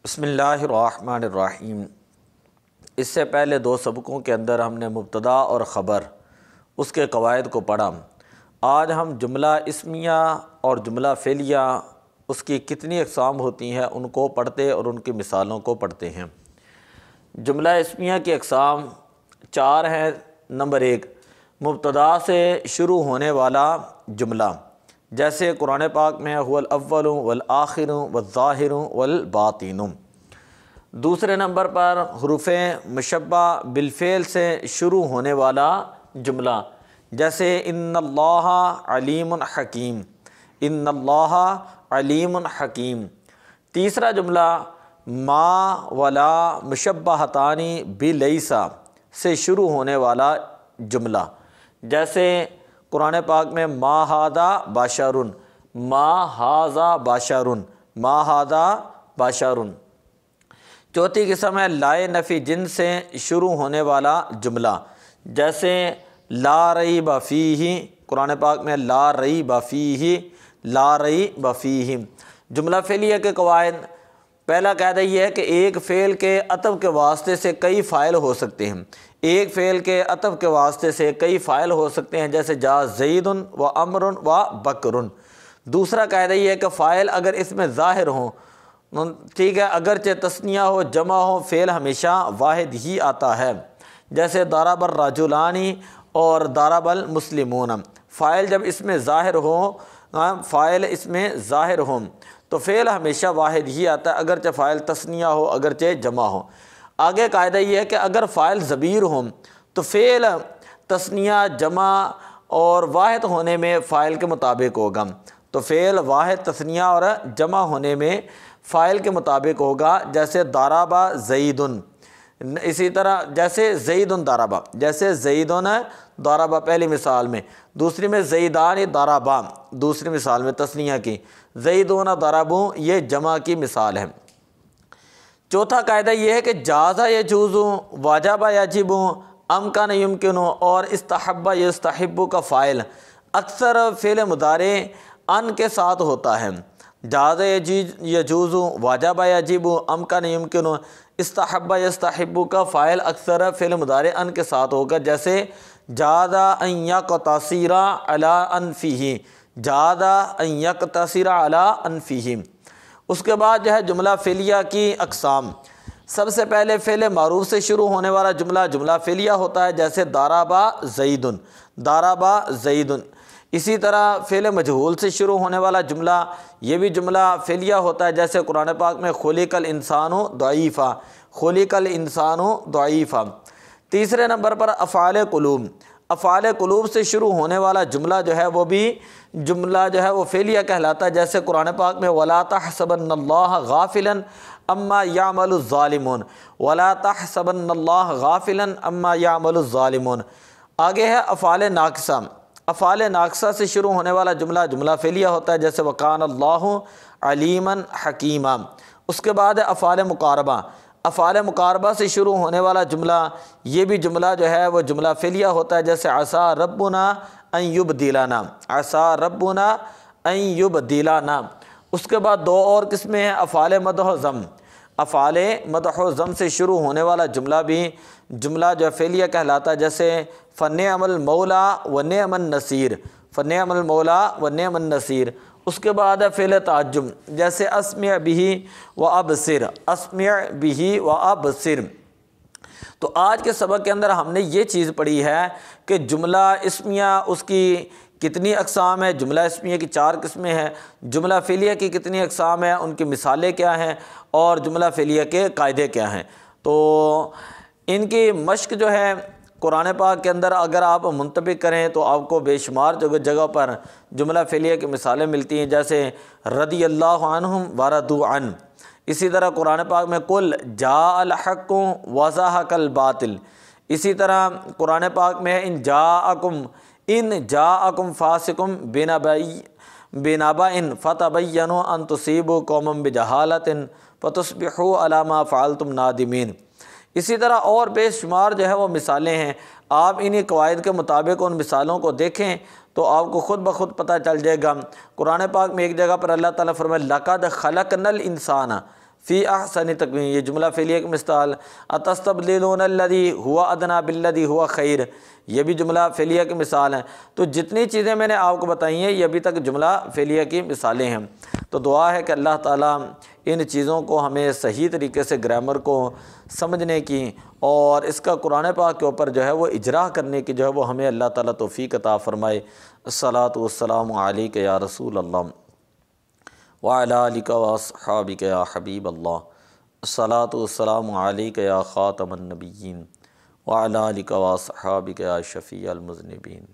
بسم اللہ الرحمن الرحیم۔ اس سے پہلے دو سبقوں کے اندر ہم نے مبتدا اور خبر اس کے قواعد کو پڑھا۔ آج ہم جملہ اسمیہ اور جملہ فعلیہ اس کی کتنی اقسام ہوتی ہیں ان کو پڑھتے اور ان کی مثالوں کو پڑھتے ہیں۔ جملہ اسمیہ کی اقسام چار ہیں۔ نمبر ایک، مبتدا سے شروع ہونے والا جملہ، جیسے قرآن پاک میں هو الاول والآخر والظاہر والباطن۔ دوسرے نمبر پر حروف مشبہ بالفعل سے شروع ہونے والا جملہ، جیسے ان اللہ علیم حکیم، ان اللہ علیم حکیم۔ تیسرا جملہ ما ولا مشبہتانی بلیسا سے شروع ہونے والا جملہ، جیسے قرآن پاک میں ما ھذا بشر، ما ھذا بشر، ما ھذا بشر۔ چوتھی قسم ہے لائے نفی جن سے شروع ہونے والا جملہ، جیسے لا ریب فیہ، قرآن پاک میں لا ریب فیہ، لا ریب فیہ۔ جملہ فعلیہ کے قواعد، پہلا قاعدہ یہ ہے کہ ایک فعل کے عطف کے واسطے سے کئی فاعل ہو سکتے ہیں، ایک فعل کے عطف کے واسطے سے کئی فاعل ہو سکتے ہیں، جیسے جاء زید و عمر و بکر۔ دوسرا قاعدہ یہ ہے کہ فاعل اگر اس میں ظاہر ہوں، ٹھیک ہے، اگرچہ تثنیہ ہو جمع ہو، فعل ہمیشہ واحد ہی آتا ہے، جیسے ضرب الرجلان اور ضرب المسلمون۔ فاعل جب اس میں ظاہر ہو، فاعل اس میں ظاہر ہوں تو فعل ہمیشہ واحد ہی آتا ہے، اگرچہ فاعل تثنیہ ہو اگرچہ جمع ہو۔ آگے قاعدہ یہ ہے کہ اگر فاعل ضمیر ہوں تو فعل تثنیہ جمع اور واحد ہونے میں فاعل کے مطابق ہوگا، تو فعل واحد تثنیہ اور جمع ہونے میں فاعل کے مطابق ہوگا، جیسے ضرب زید، اسی طرح جیسے زید ضرب، جیسے زید ضرب پہلی مثال میں، دوسری میں زیدان ضربا دوسری مثال میں تثنیہ کی، زیدون ضربوا یہ جمع کی مثال ہے۔ چوتھا قاعدہ یہ ہے کہ جاز یجوز، واجب یجب، امکن یمکن اور استحب یستحب کا فاعل اکثر فعل مضارع ان کے ساتھ ہوتا ہے۔ جاز یجوز، واجب یجب، امکن یمکن، استحب یستحب کا فاعل اکثر فعل مضارع ان کے ساتھ ہوگا، جیسے جاز ان یقتصر علی انفہ، جاز ان یقتصر علی انفہ۔ اس کے بعد جو ہے جملہ فعلیہ کی اقسام، سب سے پہلے فعل معروف سے شروع ہونے والا جملہ جملہ فعلیہ ہوتا ہے، جیسے ضرب زید، ضرب زید۔ اسی طرح فعل مجہول سے شروع ہونے والا جملہ، یہ بھی جملہ فعلیہ ہوتا ہے، جیسے قرآن پاک میں خلق الانسان ضعیفا، خلق الانسان ضعیفا۔ تیسرے نمبر پر افعال قلوب، افعال قلوب سے شروع ہونے والا جملہ جو ہے وہ بھی جملہ جو ہے وہ فعلیہ کہلاتا ہے، جیسے قرآن پاک میں وَلَا تَحْسَبَنَّ اللَّهَ غَافِلًا عَمَّا يَعْمَلُ الظَّالِمُونَ، وَلَا تَحْسَبَنَّ اللَّهَ غَافِلًا عَمَّا يَعْمَلُ الظَّالِمُونَ۔ آگے ہے افعال ناقصہ، افعال ناقصہ سے شروع ہونے والا جملہ جملہ فعلیہ ہوتا ہے، جیسے وَكَانَ اللَّهُ عَلِيمًا حَكِيمًا۔ اس کے بعد ہے افعال مقاربہ، افعال مقاربہ سے شروع ہونے والا جملہ، یہ بھی جملہ جو ہے وہ جملہ فعلیہ ہوتا ہے، جیسے عسیٰ ربنا ان یبدلنا، عسیٰ ربنا ان یبدلنا۔ اس کے بعد دو اور قسمیں ہیں، افعال مدح و ذم، افعال مدح و ذم سے شروع ہونے والا جملہ بھی جملہ جو فعلیہ کہلاتا ہے، جیسے فنعم المولا ونعم النصیر، فنعم المولا ونعم النصیر۔ اس کے بعد ہے فعل تعجب، جیسے اسمع بہ و ابصر، اسمع بہ و ابصر۔ تو آج کے سبق کے اندر ہم نے یہ چیز پڑھی ہے کہ جملہ اسمیہ اس کی کتنی اقسام ہے، جملہ اسمیہ کی چار قسمیں ہیں، جملہ فعلیہ کی کتنی اقسام ہیں، ان کی مثالیں کیا ہیں، اور جملہ فعلیہ کے قاعدے کیا ہیں۔ تو ان کی مشق جو ہے قرآن پاک کے اندر اگر آپ منطبق کریں تو آپ کو بے شمار جگہ پر جملہ فعلیہ کی مثالیں ملتی ہیں، جیسے رضی اللہ عنہم ورضوا عنہ۔ اسی طرح قرآن پاک میں قل جاء الحق وزہق الباطل۔ اسی طرح قرآن پاک میں ان جاءکم فاسق بنبأ فتبینوا ان تصیبوا قوما بجہالۃ فتصبحوا علی ما فعلتم نادمین۔ اسی طرح اور بے شمار جو ہے وہ مثالیں ہیں، آپ انہی قواعد کے مطابق ان مثالوں کو دیکھیں تو آپ کو خود بخود پتہ چل جائے گا۔ قرآن پاک میں ایک جگہ پر اللہ تعالیٰ فرمائے لَقَدْ خَلَقْنَا الْإِنسَانَ فی احسن تقویم، یہ جملہ فعلیہ کی مثال، اتستبدلون الذی ہوا ادنی بالذی ہوا خیر، یہ بھی جملہ فعلیہ کی مثال ہے۔ تو جتنی چیزیں میں نے آپ کو بتائی ہیں یہ ابھی تک جملہ فعلیہ کی مثالیں ہیں۔ تو دعا ہے کہ اللہ تعالیٰ ان چیزوں کو ہمیں صحیح طریقے سے گرامر کو سمجھنے کی اور اس کا قرآن پاک کے اوپر جو ہے وہ اجرا کرنے کی جو ہے وہ ہمیں اللہ تعالیٰ توفیق عطا فرمائے۔ الصلاۃ والسلام علیک یا رسول اللہ وعلی آلک واصحابک یا حبیب اللہ، الصلاۃ والسلام علیک یا خاتم النبیین وعلی آلک واصحابک یا شفیع المذنبین۔